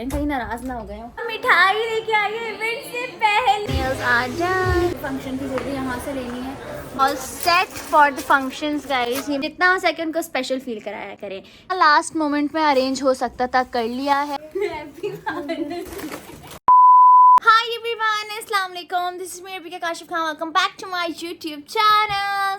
कहीं नाराज ना हो गए हो। मिठाई लेके आई है इवेंट से पहले। आ जाए फंक्शन की जरूरत यहाँ से लेनी है और set for the functions guys. जितना हो सके उनको स्पेशल फील कराया करें। लास्ट मोमेंट में अरेंज हो सकता था, कर लिया है। हाय एवरीवन, अस्सलाम वालेकुम। This is me Rafiqa Kashif Khan. Welcome back to my YouTube channel.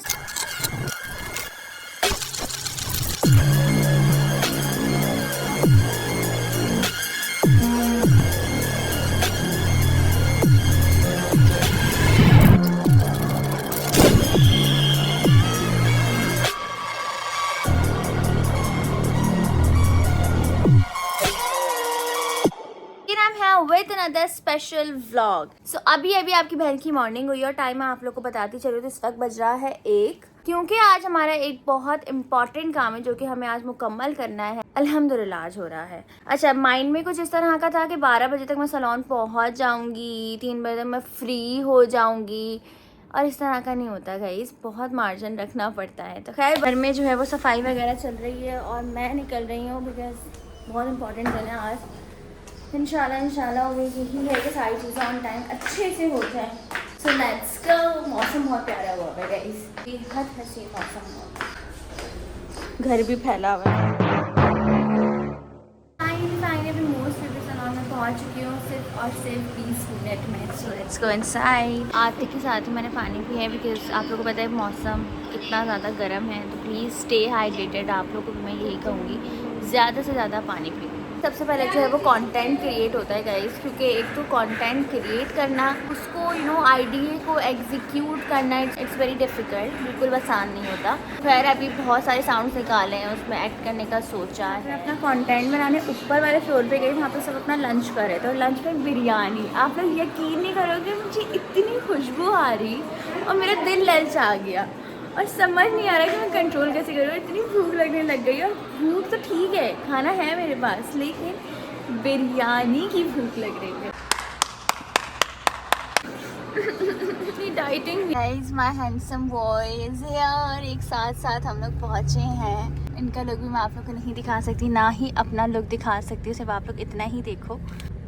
With another special vlog. So अभी आपकी बहन की मॉर्निंग हुई और टाइम मैं आप लोग को बताती चलूँ तो इस वक्त बज रहा है 1, क्योंकि आज हमारा एक बहुत इंपॉर्टेंट काम है जो कि हमें आज मुकम्मल करना है। अल्हम्दुलिल्लाह आज हो रहा है। अच्छा, माइंड में कुछ इस तरह का था कि 12 बजे तक मैं सैलून पहुंच जाऊंगी, 3 बजे तक मैं फ्री हो जाऊंगी, और इस तरह का नहीं होता गाइस, बहुत मार्जिन रखना पड़ता है। तो खैर घर में जो है वो सफाई वगैरह चल रही है और मैं निकल रही हूँ बिकॉज बहुत इंपॉर्टेंट दिन है आज। इंशाल्लाह यही है कि सारी चीज़ें ऑन टाइम अच्छे से हो जाए। So let's go. मौसम बहुत प्यारा हुआ है गाइस, बेहद हसीन मौसम हुआ। घर भी फैला हुआ है। फाइनली मोस्ट ब्यूटी सैलून में पहुंच चुकी हूँ सिर्फ और सिर्फ 20 मिनट में। So let's go inside. आते के साथ ही मैंने पानी पिया है बिकॉज आप लोगों को पता है मौसम कितना ज़्यादा गर्म है। तो प्लीज़ स्टे हाइड्रेटेड। आप लोगों को मैं यही कहूँगी, ज़्यादा से ज़्यादा पानी पियो। सबसे पहले जो है वो कंटेंट क्रिएट होता है गाइस, क्योंकि एक तो कंटेंट क्रिएट करना, उसको आइडिया को एग्जीक्यूट करना इट्स वेरी डिफ़िकल्ट, बिल्कुल आसान नहीं होता। खैर अभी बहुत सारे साउंड्स निकाले हैं, उसमें एक्ट करने का सोचा है। अपना कंटेंट बनाने ऊपर वाले फ्लोर पे गई, वहाँ पे सब अपना लंच कर रहे थे और लंच में बिरयानी। आप लोग यकीन नहीं करोगे, मुझे इतनी खुशबू आ रही और मेरा दिल ललचा आ गया और समझ नहीं आ रहा कि मैं कंट्रोल कैसे करूँ। इतनी भूख लगने लग गई। और भूख तो ठीक है, खाना है मेरे पास, लेकिन बिरयानी की भूख लग रही है। Dieting guys, my handsome boys यार, एक साथ हम लोग पहुँचे हैं। इनका लुक भी मैं आप लोग को नहीं दिखा सकती, ना ही अपना लुक दिखा सकती हूँ। सिर्फ आप लोग इतना ही देखो,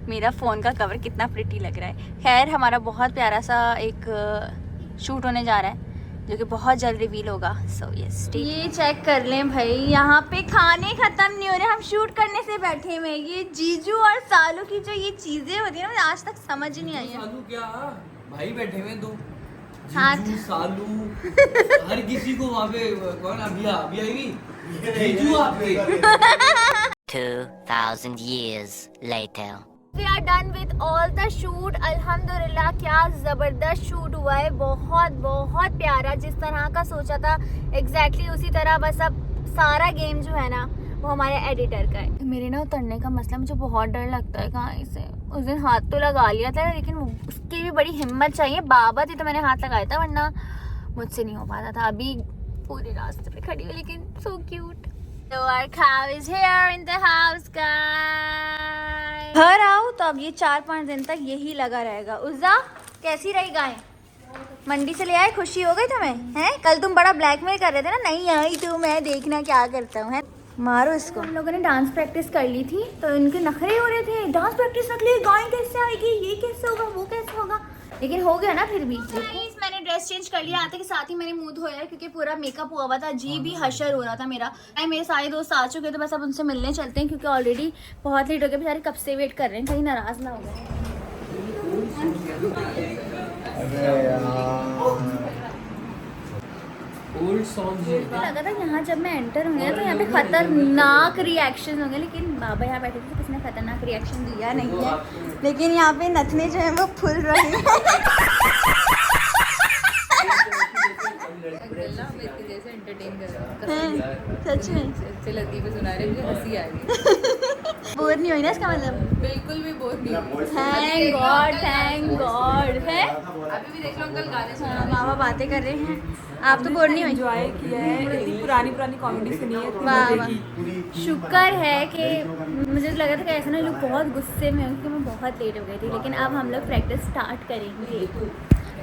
मेरा फ़ोन का कवर कितना प्रिटी लग रहा है। खैर हमारा बहुत प्यारा सा एक शूट होने जा रहा है जो कि बहुत जल्द रिवील होगा। सो यस, ये चेक कर लें भाई, यहाँ पे खाने खत्म नहीं हो रहे, हम शूट करने से बैठे हुए। ये जीजू और सालू की जो ये चीजें होती है ना, मुझे आज तक समझ ही नहीं आई है। सालू क्या भाई बैठे हुए दो, हाथ जीजू सालू हर किसी को वहाँ पे कौन अभी आएगी जीजू आपके। 2000 years later. We are done with all the shoot. अल्हम्दुलिल्लाह क्या ज़बरदस्त शूट हुआ है, बहुत बहुत प्यारा। जिस तरह का सोचा था एग्जैक्टली उसी तरह। बस अब सारा गेम जो है ना वो हमारे एडिटर का है। मेरे ना उतरने का मसला, मुझे बहुत डर लगता है कहाँ से। उस दिन हाथ तो लगा लिया था लेकिन उसकी भी बड़ी हिम्मत चाहिए। बाबा थी तो मैंने हाथ लगाया था, वरना मुझसे नहीं हो पाता था। अभी पूरे रास्ते पे खड़ी हूँ, लेकिन so cute. So our cow is here in the house guys. घर आओ तो अब ये 4-5 दिन तक यही लगा रहेगा। उज़्ज़ा कैसी रही गाय? मंडी से ले आए, खुशी हो गई तुम्हें? हैं कल तुम बड़ा ब्लैकमेल कर रहे थे ना, नहीं आई तो मैं देखना क्या करता हूँ। मारो इसको। हम लोगों ने डांस प्रैक्टिस कर ली थी तो इनके नखरे हो रहे थे, डांस प्रैक्टिस रख ली, गाय कैसे आएगी, ये कैसे होगा, वो कैसे होगा, लेकिन हो गया ना फिर भी। मैंने ड्रेस चेंज कर लिया, आते के साथ ही मैंने मुंह धोया क्योंकि पूरा मेकअप हुआ हुआ था, अजीब ही हशर हो रहा था मेरा। मेरे सारे दोस्त आ चुके थे, बस अब उनसे मिलने चलते हैं क्योंकि ऑलरेडी बहुत लेट हो गए। बेचारे कब से वेट कर रहे हैं, कहीं नाराज ना हो गए। ओल्ड सॉन्ग लगा था यहाँ जब मैं एंटर हुई तो यहाँ पे खतरनाक रिएक्शन होंगे, लेकिन बाबा यहाँ बैठे थे तो किसने खतरनाक रिएक्शन दिया नहीं है। लेकिन यहाँ पे नथने जो है वो फुल रहे हैं। सच में बोर नहीं हुई ना, इसका मतलब बिल्कुल भी बोर नहीं। थैंक गॉड है। अभी भी देख लो अंकल गाने सुना रहे हैं। मामा बातें कर रहे हैं, आप तो बोर नहीं हुई? एंजॉय किया है, इतनी पुरानी कॉमेडी सुनी है। वाह वाह, शुक्र है कि मुझे तो लगा था कि ऐसा ना लोग बहुत गुस्से में हो क्योंकि मैं बहुत लेट हो गई थी। लेकिन अब हम लोग प्रैक्टिस स्टार्ट करेंगे।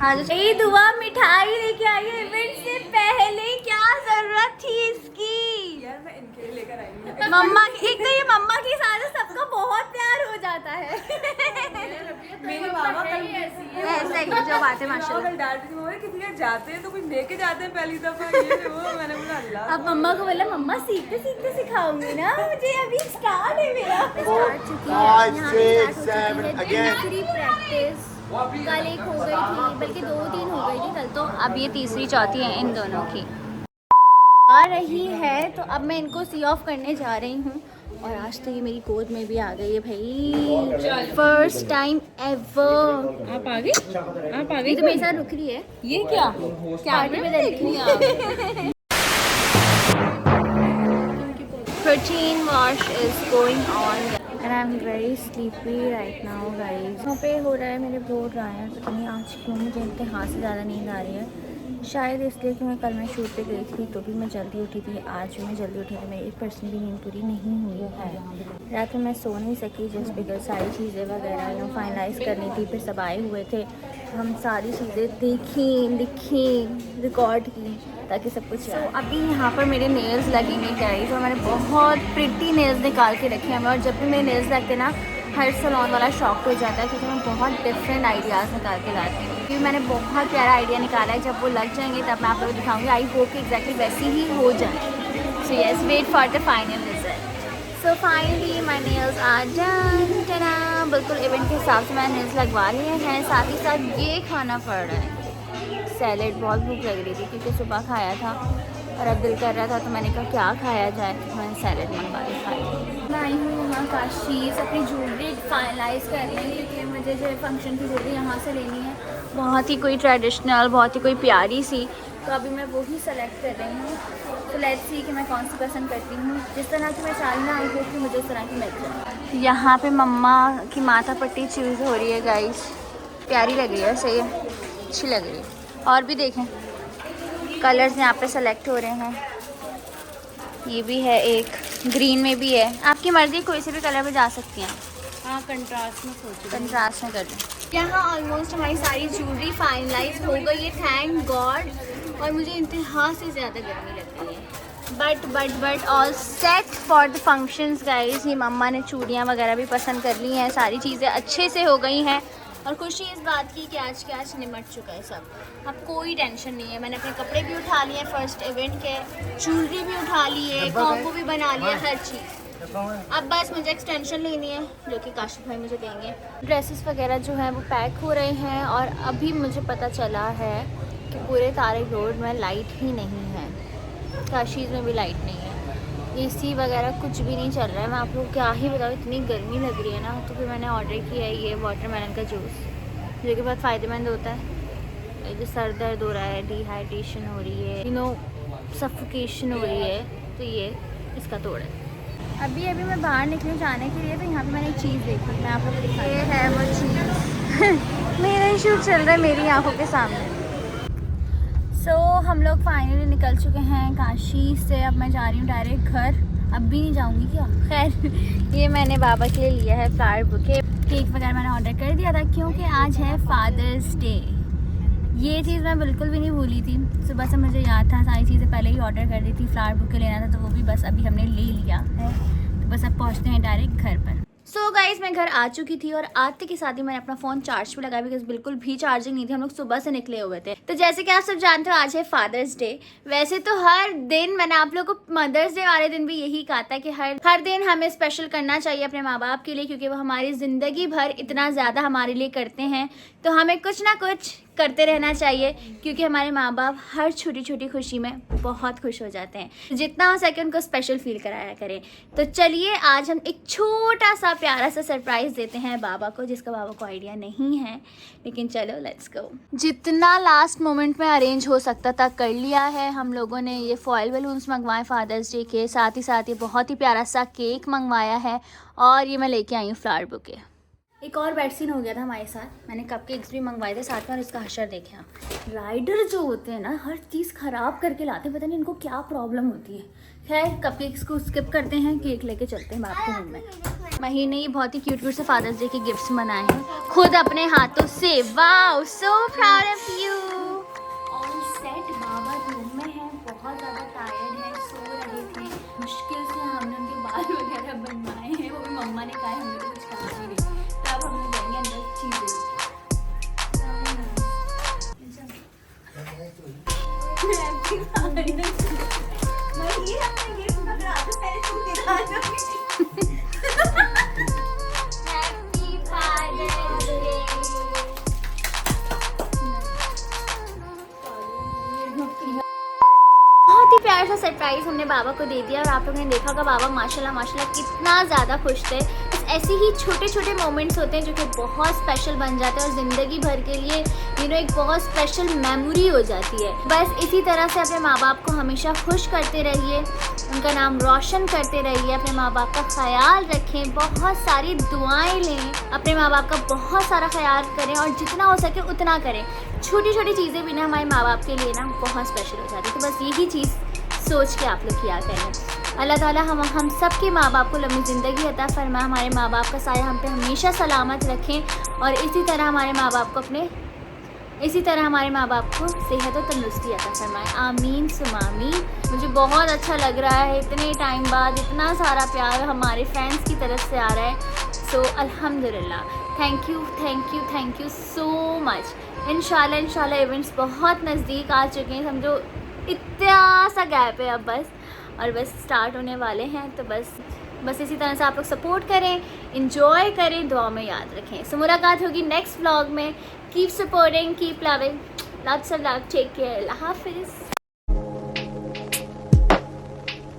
हाँ यही दुआ मिठाई लेके आई है इवेंट से पहले, क्या जरूरत थी इसकी। यार मैं इनके लिए लेकर आई हूँ। मम्मा एक तो ये मम्मा के साथ सबका बहुत प्यार हो जाता है। मेरे मामा कल ऐसे ही जो बातें माशाल्लाह। कल डांट रही थी, मम्मा किसी के जाते हैं तो कुछ लेके जाते हैं पहली दफा, ये वो। मैंने बोला अल्लाह। अब मम्मा को बोला मम्मा सीखते सीखते सिखाऊंगी ना, मुझे अभी स्टार्ट है मेरा। स्टार्ट चुकी है यहाँ पे, स्टार्ट हो चुकी है दूसरी प्रैक्टिस। कल एक हो गई थी, बल्कि 2-3 हो गई थी कल तो, अब ये तीसरी चौथी है इन दोनों की आ रही है। तो अब मैं इनको सी ऑफ करने जा रही हूँ और आज तो ये मेरी गोद में भी आ गई है भाई, फर्स्ट टाइम एवर। आप आ गई? ये तो मेरे साथ रुक रही है। ये क्या पार्टी में देख रही है। Protein wash is going on and I'm very sleepy right now guys। यहाँ पे हो रहा है मेरे ब्लो ड्रायर, पता नहीं आज क्यों मुझे इंतहा से ज़्यादा नींद आ रही है। शायद इसलिए कि कल मैं शूट पे गई थी तो भी मैं जल्दी उठी थी, आज भी मैं जल्दी उठी थी, मेरी 1% भी नींद पूरी नहीं हुई है। रात में मैं सो नहीं सकी जस्ट बिकॉज सारी चीज़ें वगैरह फाइनलाइज करनी थी, फिर सब आए हुए थे, हम सारी चीज़ें देखी लिखी रिकॉर्ड की ताकि सब कुछ अभी यहाँ पर मेरे नेल्स लगेंगे गाइस और मैंने बहुत प्रिटी नेल्स निकाल के रखे हैं। और जब भी मेरे नेल्स लगते ना हर सलोन वाला शॉक हो जाता है क्योंकि मैं बहुत डिफरेंट आइडियाज़ निकाल के लाती हूँ। क्योंकि मैंने बहुत प्यारा आइडिया निकाला है, जब वो लग जाएंगे तब मैं आप लोगों को दिखाऊंगी। आई होप कि एग्जैक्टली वैसी ही हो जाए। So yes, wait for the final result. So finally my nails are done. टा बिल्कुल इवेंट के हिसाब से मैंने नेल्स लगवा लिए हैं। साथ ही साथ ये खाना पड़ रहा है सैलेड, बहुत भूख लग रही थी क्योंकि सुबह खाया था और अब दिल कर रहा था तो मैंने कहा क्या खाया जाए, तो मैंने सैलेड मंगवा ली खाई। मैं आई हूँ यहाँ काशी अपनी ज्वेलरी फाइनलाइज कर रही हूँ क्योंकि मुझे जो फंक्शन की ज्वेलरी यहाँ से लेनी है, बहुत ही कोई ट्रेडिशनल, बहुत ही कोई प्यारी सी, तो अभी मैं वही सेलेक्ट कर रही हूँ। तो लेट्स सी कि मैं कौन सी पसंद करती हूँ। जिस तरह की मैं चाह रही ना आई होप कि मुझे उस तरह की मिल जाए। यहाँ पे मम्मा की माथा पट्टी चूज़ हो रही है गाइस, प्यारी लग रही है, सही है, अच्छी लग रही है। और भी देखें कलर्स यहाँ पे सेलेक्ट हो रहे हैं, ये भी है, एक ग्रीन में भी है, आपकी मर्ज़ी कोई से भी कलर में जा सकती हैं। हाँ कंट्रास्ट में सोच कंट्रास्ट में कर लें। यहाँ ऑलमोस्ट हमारी सारी ज्वेलरी फाइनलाइज हो गई है, थैंक गॉड। और मुझे इंतहा से ज़्यादा गर्मी लग रही है, but all set for the functions guys. ये मम्मा ने चूड़ियाँ वगैरह भी पसंद कर ली हैं, सारी चीज़ें अच्छे से हो गई हैं और खुशी इस बात की कि आज के आज निमट चुका है सब, अब कोई टेंशन नहीं है। मैंने अपने कपड़े भी उठा लिए फर्स्ट इवेंट के, ज्वेलरी भी उठा लिए, कॉम्बो भी बना लिया, हर चीज़। अब बस मुझे एक्सटेंशन लेनी है जो कि काशिफ भाई मुझे देंगे। ड्रेसेस वगैरह जो है वो पैक हो रहे हैं और अभी मुझे पता चला है कि पूरे तारिक रोड में लाइट ही नहीं है, काशीज़ में भी लाइट नहीं है, एसी वगैरह कुछ भी नहीं चल रहा है। मैं आप लोग क्या ही बताऊँ, इतनी गर्मी लग रही है ना। तो फिर मैंने ऑर्डर किया है ये वाटरमेलन का जूस जो कि बहुत फ़ायदेमंद होता है। जो सर दर्द हो रहा है, डिहाइड्रेशन हो रही है, सफोकेशन हो रही है, तो ये इसका तोड़ है। अभी मैं बाहर निकली जाने के लिए, तो यहाँ पे मैंने एक चीज़ देखी, मैं आप लोगों को दिखाई, ये है वो चीज़। मेरा ही शूट चल रहा है मेरी आंखों के सामने। सो हम लोग फाइनली निकल चुके हैं काशी से। अब मैं जा रही हूँ डायरेक्ट घर, अब भी नहीं जाऊँगी क्या। खैर ये मैंने बाबा के लिए लिया है फ्लावर बुके, केक वगैरह मैंने ऑर्डर कर दिया था क्योंकि आज है फादर्स डे। ये चीज़ मैं बिल्कुल भी नहीं भूली थी, सुबह से मुझे याद था, सारी चीज़ें पहले ही ऑर्डर कर दी थी। फ्लावर बुके लेना था तो वो भी बस अभी हमने ले लिया है, तो बस अब पहुँचते हैं डायरेक्ट घर पर। सो गाइज मैं घर आ चुकी थी और आते के साथ ही मैंने अपना फ़ोन चार्ज पे लगाया बिकॉज बिल्कुल भी चार्जिंग नहीं थी, हम लोग सुबह से निकले हुए थे। तो जैसे कि आप सब जानते हो आज है फादर्स डे। वैसे तो हर दिन मैंने आप लोगों को मदर्स डे वाले दिन भी यही कहा था कि हर दिन हमें स्पेशल करना चाहिए अपने माँ बाप के लिए, क्योंकि वो हमारी ज़िंदगी भर इतना ज़्यादा हमारे लिए करते हैं, तो हमें कुछ ना कुछ करते रहना चाहिए क्योंकि हमारे माँ बाप हर छोटी छोटी खुशी में बहुत खुश हो जाते हैं। तो जितना हो सके उनको स्पेशल फील कराया करें। तो चलिए आज हम एक छोटा सा प्यारा सा सरप्राइज देते हैं बाबा को, जिसका बाबा को आइडिया नहीं है, लेकिन चलो लेट्स गो। जितना लास्ट मोमेंट में अरेंज हो सकता था कर लिया है हम लोगों ने। ये फॉयल बलून्स मंगवाए फादर्स डे के, साथ ही साथ ये बहुत ही प्यारा सा केक मंगवाया है और ये मैं लेके आई हूँ फ्लावर बुके। एक और बेड सीन हो गया था हमारे साथ, मैंने कपकेक्स भी मंगवाए थे साथ में। और इसका हशर देखें आप, राइडर जो होते हैं ना हर चीज़ ख़राब करके लाते हैं, पता नहीं इनको क्या प्रॉब्लम होती है। खैर कपकेक्स को स्किप करते हैं, केक लेके चलते हैं बाप के रूम में। महीने ही बहुत ही क्यूट क्यूट से फादर्स डे के गिफ्ट्स बनाए हैं खुद अपने हाथों से। Wow, so proud of you. All set, Baba room में है, बहुत ज़्यादा टायर्ड है, सो रहे थे। ने कहा है हमने तो कुछ कहा ही नहीं, तो अब हम लोग जाएंगे अंदर चीजें। Happy Father's Day। बहुत ही प्यारा सा सरप्राइज हमने बाबा को दे दिया और आप लोगों ने देखा होगा बाबा माशाल्लाह माशाल्लाह कितना ज़्यादा खुश थे। बस ऐसे ही छोटे छोटे मोमेंट्स होते हैं जो कि बहुत स्पेशल बन जाते हैं और ज़िंदगी भर के लिए एक बहुत स्पेशल मेमोरी हो जाती है। बस इसी तरह से अपने माँ बाप को हमेशा खुश करते रहिए, उनका नाम रोशन करते रहिए, अपने माँ बाप का ख्याल रखें, बहुत सारी दुआएं लें, अपने माँ बाप का बहुत सारा ख्याल करें और जितना हो सके उतना करें। छोटी छोटी चीज़ें भी ना हमारे माँ बाप के लिए ना बहुत स्पेशल हो जाती है। तो बस यही चीज़ सोच के आप लोग किया करें। अल्लाह ताला हम सब के माँ बाप को लंबी ज़िंदगी अता फरमाए, हमारे माँ बाप का साया हम पे हमेशा सलामत रखें और इसी तरह हमारे माँ बाप को सेहत और तंदुरुस्ती अता फरमाए। आमीन सुमा आमीन। मुझे बहुत अच्छा लग रहा है, इतने टाइम बाद इतना सारा प्यार हमारे फैंस की तरफ से आ रहा है। सो अल्हम्दुलिल्लाह, थैंक यू सो मच। इंशाल्लाह इवेंट्स बहुत नज़दीक आ चुके हैं, समझो इतना सा गैप है अब बस स्टार्ट होने वाले हैं। तो बस इसी तरह से आप लोग सपोर्ट करें, इंजॉय करें, दुआ में याद रखें। सो मुलाकात होगी नेक्स्ट व्लॉग में। Keep supporting, keep loving, loves of love, take care, Allah हाफिज़।